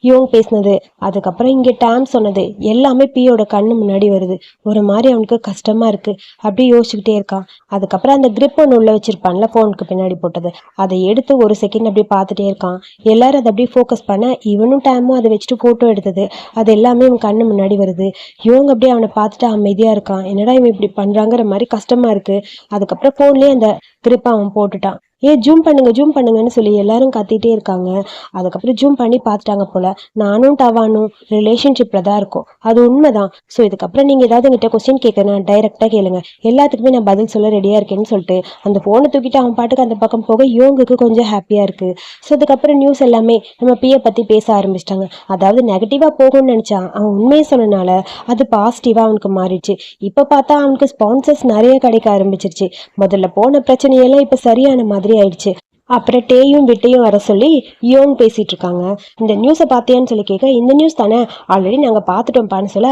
இவங்க பேசினது அதுக்கப்புறம் இங்கே டேம் சொன்னது எல்லாமே பியோட கண்ணு முன்னாடி வருது. ஒரு மாதிரி அவனுக்கு கஷ்டமாக இருக்குது. அப்படியே யோசிச்சுக்கிட்டே இருக்கான். அதுக்கப்புறம் அந்த கிரிப் ஒன்று உள்ள வச்சிருப்பான்ல ஃபோனுக்கு பின்னாடி போட்டது, அதை எடுத்து ஒரு செகண்ட் அப்படியே பார்த்துட்டே இருக்கான். எல்லாரும் அதை அப்படியே ஃபோக்கஸ் பண்ண இவனும் டேமும் அதை வச்சுட்டு ஃபோட்டோ எடுத்தது அது எல்லாமே இவன் கண்ணு முன்னாடி வருது. இவங்க அப்படியே அவனை பார்த்துட்டு அமைதியா இருக்கான். என்னடா இவன் இப்படி பண்றாங்கிற மாதிரி கஷ்டமா இருக்கு. அதுக்கப்புறம் போன்லயே அந்த கிரிப்பை அவன் போட்டுட்டான். ஜூம் பண்ணுங்க ஜூம் பண்ணுங்கன்னு சொல்லி எல்லாரும் கத்திட்டே இருக்காங்க. அதுக்கப்புறம் ஜூம் பண்ணி பார்த்துட்டாங்க போல. நானும் டவானும் ரிலேஷன்ஷிப்ல தான் இருக்கும், அது உண்மைதான். ஸோ இதுக்கப்புறம் நீங்க ஏதாவது என்கிட்ட கொஸ்டின் கேட்கணும் டைரக்டா கேளுங்க, எல்லாத்துக்குமே நான் பதில் சொல்ல ரெடியா இருக்கேன்னு சொல்லிட்டு அந்த போனை தூக்கிட்டு அவன் பாட்டுக்கு அந்த பக்கம் போக யோங்குக்கு கொஞ்சம் ஹாப்பியா இருக்கு. ஸோ அதுக்கப்புறம் நியூஸ் எல்லாமே நம்ம பியை பத்தி பேச ஆரம்பிச்சிட்டாங்க. அதாவது நெகட்டிவா போகும்னு நினைச்சான், அவன் உண்மையை சொன்னனால அது பாசிட்டிவா அவனுக்கு மாறிடுச்சு. இப்ப பார்த்தா அவனுக்கு ஸ்பான்சர்ஸ் நிறைய கிடைக்க ஆரம்பிச்சிருச்சு. முதல்ல போன பிரச்சனையெல்லாம் இப்ப சரியான மாதிரி ஆயிடுச்சு. அப்புறம் டேயும் விட்டையும் வர சொல்லி யோங் பேசிட்டு இருக்காங்க. இந்த நியூஸை பார்த்தியான்னு சொல்லி கேட்க, இந்த நியூஸ் தானே ஆல்ரெடி நாங்க பார்த்துட்டோம்ப்பான்னு சொல்ல,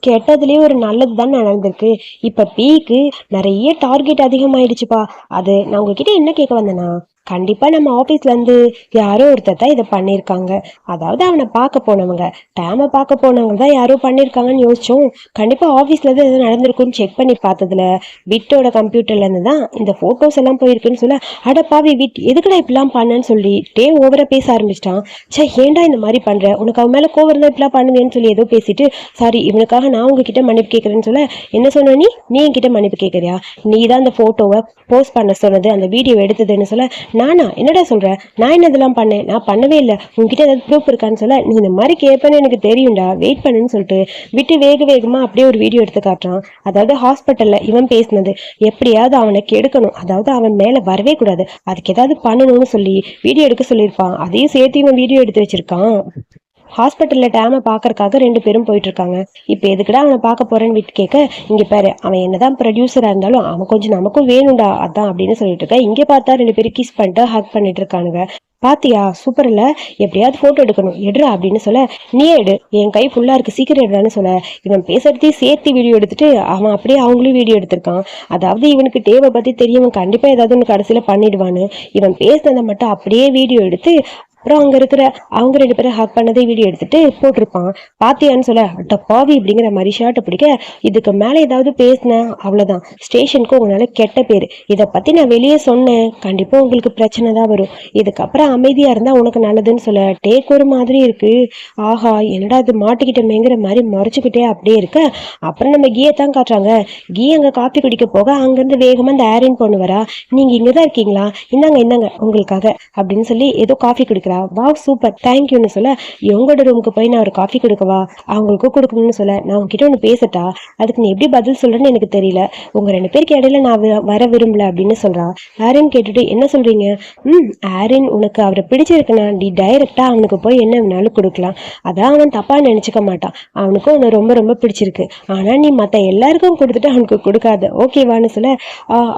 கெட்டதுலயே ஒரு நல்லது தான் நடந்திருக்கு. இப்ப பீக்கு நிறைய டார்கெட் அதிகமாயிடுச்சுப்பா. அது நான் உங்ககிட்ட என்ன கேட்க வந்தேன்னா, கண்டிப்பா நம்ம ஆபீஸ்ல இருந்து யாரோ ஒருத்தர் தான் இதை பண்ணியிருக்காங்க. அதாவது அவனை பார்க்க போனவங்க, டேமை பார்க்க போனவங்க தான் யாரோ பண்ணியிருக்காங்கன்னு யோசிச்சோம். கண்டிப்பா ஆபீஸ்ல இருந்து எது நடந்திருக்குன்னு செக் பண்ணி பார்த்ததுல விட்டோட கம்ப்யூட்டர்ல இருந்து தான் இந்த போட்டோஸ் எல்லாம் போயிருக்குன்னு சொல்ல, அடப்பாவி விட் எதுக்குடா இப்படிலாம் பண்ணேன்னு சொல்லி டே ஓவரா பேச ஆரம்பிச்சிட்டான். சே ஏன்டா இந்த மாதிரி பண்ற, உனக்கு அவன் மேல கோவம் இருந்தா இப்படிலாம் பண்ணுவேன்னு சொல்லி ஏதோ பேசிட்டு, சாரி இவனுக்காக நான் உங்ககிட்ட மன்னிப்பு கேட்கறேன்னு சொல்ல, என்ன சொன்ன நீ என்கிட்ட மன்னிப்பு கேட்கறியா? நீ தான் அந்த போட்டோவை போஸ்ட் பண்ண சொன்னது, அந்த வீடியோ எடுத்ததுன்னு சொல்ல, நானா என்னடா சொல்ற, நான் என்ன இதெல்லாம் பண்ணேன், நான் பண்ணவே இல்லை, உங்ககிட்ட ஏதாவது ப்ரூஃப் இருக்கான்னு சொல்ல, நீ இந்த மாதிரி கேட்பேன்னு எனக்கு தெரியும்டா, வெயிட் பண்ணுன்னு சொல்லிட்டு விட்டு வேகமா அப்படியே ஒரு வீடியோ எடுத்து காட்டுறான். அதாவது ஹாஸ்பிட்டல்ல இவன் பேசினது எப்படியாவது அவனை கெடுக்கணும், அதாவது அவன் மேல வரவே கூடாது, அதுக்கு ஏதாவது பண்ணணும்னு சொல்லி வீடியோ எடுக்க சொல்லியிருப்பான். அதையும் சேர்த்து இவன் வீடியோ எடுத்து வச்சிருக்கான். ஹாஸ்பிட்டல்ல டேமை பாக்குறதுக்காக 2 பேரும் போயிட்டு இருக்காங்க. இப்ப எதுக்குடா அவனை பார்க்க போறேன்னு விட்டு கேட்க, இங்க பாரு அவன் என்னதான் ப்ரொடியூசரா இருந்தாலும் அவன் கொஞ்சம் நமக்கும் வேணும்டா அதான் அப்படின்னு சொல்லிட்டு இருக்க. இங்க பார்த்தா 2 பேரும் கிஸ் பண்ணிட்டு ஹக் பண்ணிட்டு இருக்கானுங்க. பாத்தியா சூப்பர் இல்ல, எப்படியாவது போட்டோ எடுக்கணும் எடுறா அப்படின்னு சொல்ல, நீ எடு என் கை ஃபுல்லா இருக்கு சீக்கிரம் எடுறான்னு சொல்ல, இவன் பேசுறதையும் சேர்த்து வீடியோ எடுத்துட்டு அவன் அப்படியே அவங்களும் வீடியோ எடுத்திருக்கான். அதாவது இவனுக்கு டேவை பத்தி தெரியும், கண்டிப்பா ஏதாவது ஒன்று கடைசியில பண்ணிடுவான்னு இவன் பேசுனதை மட்டும் அப்படியே வீடியோ எடுத்து அப்புறம் அங்க இருக்கிற அவங்க 2 பேரும் ஹக் பண்ணதை வீடியோ எடுத்துட்டு போட்டிருப்பான். பாத்தியான்னு சொல்ல, அட்ட பாவி அப்படிங்கிற மாதிரி ஷர்ட்டை பிடிக்க, இதுக்கு மேல ஏதாவது பேசினேன் அவ்வளவுதான், ஸ்டேஷனுக்கு உங்களால கெட்ட பேரு, இதை பத்தி நான் வெளியே சொன்னேன் கண்டிப்பா உங்களுக்கு பிரச்சனை தான் வரும், இதுக்கப்புறம் அமைதியா இருந்தா உனக்கு நல்லதுன்னு சொல்ல, டேக் ஒரு மாதிரி இருக்கு. ஆஹா என்னடா இது மாட்டிக்கிட்டமேங்கிற மாதிரி முறைச்சுக்கிட்டே அப்படியே இருக்க. அப்புறம் நம்ம கீயத்தான் காட்டுறாங்க. கீ அங்க காப்பி குடிக்க போக அங்கிருந்து வேகமா இந்த ஆரின் பொண்ணு வரா. நீங்க இங்கதான் இருக்கீங்களா, இந்தாங்க உங்களுக்காக அப்படின்னு சொல்லி ஏதோ காஃபி குடிக்கிறா. வா சூப்பர் தேங்க்யூன்னு சொல்ல, இவங்களோட ரூமுக்கு போய் நான் ஒரு காஃபி கொடுக்கவா, அவங்களுக்கும் கொடுக்கணும்னு சொல்ல, நான் உங்ககிட்ட ஒன்று பேசட்டா, அதுக்கு நீ எப்படி பதில் சொல்றேன்னு எனக்கு தெரியல, உங்க 2 பேருக்கு இடையில நான் வர விரும்பல அப்படின்னு சொல்றா. ஆரின் கேட்டுட்டு என்ன சொல்றீங்க? ஆரின் உனக்கு அவரை பிடிச்சிருக்குன்னா நீ டைரக்டா அவனுக்கு போய் என்ன வேணாலும் கொடுக்கலாம், அதான் அவன் தப்பா நினைச்சுக்க மாட்டான், அவனுக்கும் உன்னை ரொம்ப ரொம்ப பிடிச்சிருக்கு, ஆனா நீ மத்த எல்லாருக்கும் கொடுத்துட்டு அவனுக்கு கொடுக்காத ஓகேவான்னு சொல்ல,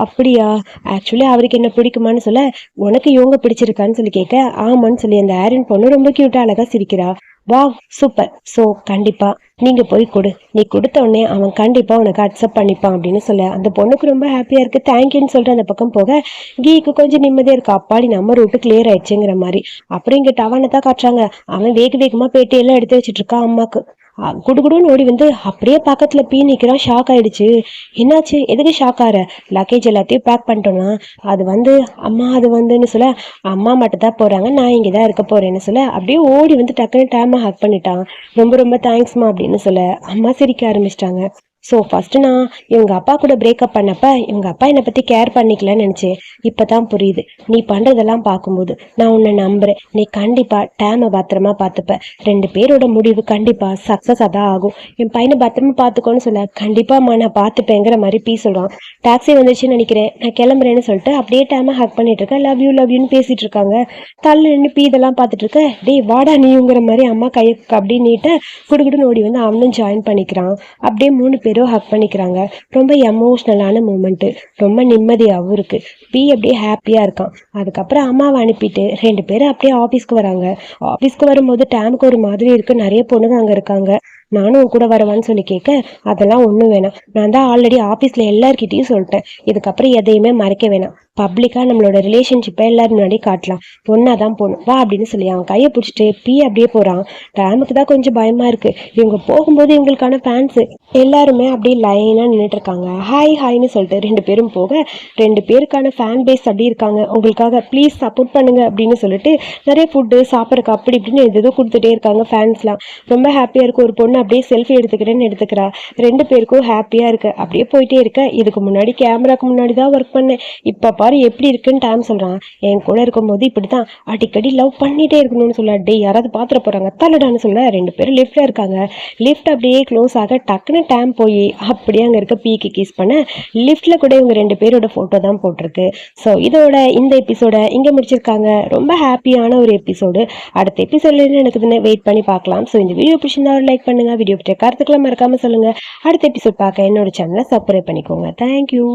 அப்படியா ஆக்சுவலி அவருக்கு என்ன பிடிக்குமான்னு சொல்ல, உனக்கு இவங்க பிடிச்சிருக்கான்னு சொல்லி கேட்க, ஆமான்னு சொல்லி அந்த ஆரின் பொண்ணு ரொம்ப கியூட்டா அழகா சிரிக்கிறா. வா சூப்பர், சோ கண்டிப்பா நீங்க போய் கொடு, நீ கொடுத்த உடனே அவன் கண்டிப்பா உனக்கு அக்செப்ட் பண்ணிப்பான் அப்படின்னு சொல்ல, அந்த பொண்ணுக்கு ரொம்ப ஹாப்பியா இருக்கு. தேங்க்யூன்னு சொல்லிட்டு அந்த பக்கம் போக கீக்கு கொஞ்சம் நிம்மதியா இருக்கு. அப்பாடி நம்ம ரூட்டு கிளியர் ஆயிடுச்சுங்கிற மாதிரி. அப்புறம் இங்க டவானை தான் காட்டுறாங்க. அவன் வேகமா பேட்டி எல்லாம் எடுத்து வச்சிட்டு இருக்கான் அம்மாக்கு. குடுகுடுன்னு ஓடி வந்து அப்படியே பக்கத்துல பீ நிக்கிறான். ஷாக் ஆயிடுச்சு. என்னாச்சு, எதுக்கு ஷாக் ஆற, லக்கேஜ் எல்லாத்தையும் பேக் பண்ணிட்டோம்னா, அது அம்மா அது வந்துன்னு சொல்ல, அம்மா மட்டும் தான் போறாங்க, நான் இங்கதான் இருக்க போறேன்னு சொல்ல, அப்படியே ஓடி வந்து டக்குன்னு டேமை ஹக் பண்ணிட்டான். ரொம்ப ரொம்ப தேங்க்ஸ்மா அப்படின்னு சொல்ல அம்மா சிரிக்க ஆரம்பிச்சிட்டாங்க. ஸோ ஃபஸ்ட்டு நான் இவங்க அப்பா கூட பிரேக்கப் பண்ணப்ப இவங்க அப்பா என்னை பற்றி கேர் பண்ணிக்கலன்னு நினச்சேன். இப்போ தான் புரியுது. நீ பண்ணுறதெல்லாம் பார்க்கும்போது நான் உன்னை நம்புகிறேன். நீ கண்டிப்பாக டேமை பத்திரமா பார்த்துப்ப. 2 பேரோட முடிவு கண்டிப்பாக சக்ஸஸாக தான் ஆகும். என் பையனை பத்திரமா பார்த்துக்கோன்னு சொல்ல, கண்டிப்பாம்மா நான் பார்த்துப்பேங்கிற மாதிரி பீ சொல்கிறான். டாக்ஸி வந்துருச்சுன்னு நினைக்கிறேன், நான் கிளம்புறேன்னு சொல்லிட்டு அப்படியே டேமை ஹக் பண்ணிட்டு இருக்கேன். லவ் யூன்னு பேசிகிட்டு இருக்காங்க. தள்ள நின்று பீ இதெல்லாம் பார்த்துட்டு இருக்க. டேய் வாடா நீங்கிற மாதிரி அம்மா கையை அப்படி நீட்ட குடுகுடுன்னு ஓடி வந்து அவனும் ஜாயின் பண்ணிக்கிறான். அப்படியே 3 பேரும் ஹக் பண்ணிக்கிறாங்க. ரொம்ப எமோஷ்னலான மூமெண்ட்டு. ரொம்ப நிம்மதியாகவும் இருக்குது. பி அப்படியே ஹாப்பியாக இருக்கான். அதுக்கப்புறம் அம்மாவை அனுப்பிட்டு 2 பேரும் அப்படியே ஆஃபீஸ்க்கு வராங்க. ஆஃபீஸ்க்கு வரும்போது டேமுக்கு ஒரு மாதிரி இருக்குது. நிறைய பொண்ணுங்க அங்கே இருக்காங்க. நானும் கூட வரவான்னு சொல்லி கேட்க, அதெல்லாம் ஒன்றும் வேணாம், நான் தான் ஆல்ரெடி ஆஃபீஸில் எல்லார்கிட்டையும் சொல்லிட்டேன். இதுக்கப்புறம் எதையுமே மறைக்க வேணாம். பப்ளிக்காக நம்மளோட ரிலேஷன்ஷிப்பை எல்லாரும் முன்னாடி காட்டலாம். ஒன்றா தான் போகணும் வா அப்படின்னு சொல்லி அவன் கையை பிடிச்சிட்டு பி அப்படியே போகிறான். டேமுக்கு தான் கொஞ்சம் பயமாக இருக்குது. இவங்க போகும்போது இவங்களுக்கான ஃபேன்ஸு எல்லாருமே அப்படியே லைனாக நின்றுட்டு இருக்காங்க. ஹாய்னு சொல்லிட்டு 2 பேரும் போக 2 பேருக்கான ஃபேன் பேஸ் அப்படி இருக்காங்க. உங்களுக்காக ப்ளீஸ் சப்போர்ட் பண்ணுங்க அப்படின்னு சொல்லிட்டு நிறைய ஃபுட்டு சாப்பிட்றக்கு அப்படி இப்படின்னு எதோ கொடுத்துட்டே இருக்காங்க ஃபேன்ஸ்லாம். ரொம்ப ஹாப்பியாக இருக்கும். ஒரு பொண்ணு அப்படியே செல்ஃபி எடுத்துக்கிறேன்னு எடுத்துக்கிறா. 2 பேருக்கும் ஹாப்பியாக இருக்கு. அப்படியே போயிட்டே இருக்க. இதுக்கு முன்னாடி கேமராக்கு முன்னாடி தான் ஒர்க் பண்ணேன், இப்போ பாரு எப்படி இருக்குன்னு டைம் சொல்கிறான். என் கூட இருக்கும்போது இப்படி தான் அடிக்கடி லவ் பண்ணிகிட்டே இருக்கணும்னு சொல்ல, டே யாராவது பார்த்துட போகிறாங்க தள்ளடான்னு சொல்ல 2 பேரும் லிஃப்டில் இருக்காங்க. லிஃப்ட் அப்படியே க்ளோஸ் ஆக டக்குன்னு டைம் போய் அப்படியே அங்கே இருக்க பீக்கு கிஸ் பண்ண லிஃப்ட்டில் கூட இவங்க 2 பேரோட ஃபோட்டோ தான் போட்டிருக்கு. ஸோ இதோட இந்த எபிசோட இங்கே முடிச்சிருக்காங்க. ரொம்ப ஹாப்பியான ஒரு எபிசோடு. அடுத்த எபிசோட்ல என்ன நடக்குதுன்னு வெயிட் பண்ணி பார்க்கலாம். ஸோ இந்த வீடியோ பிடிச்சிருந்தா ஒரு லைக் பண்ணுங்க. வீடியோ பற்றிய கருத்துக்களை மறக்காம சொல்லுங்க. அடுத்த எபிசோட் பார்க்க என்னோட சேனலை சப்ஸ்கிரைப் பண்ணிக்கோங்க. தேங்க்யூ.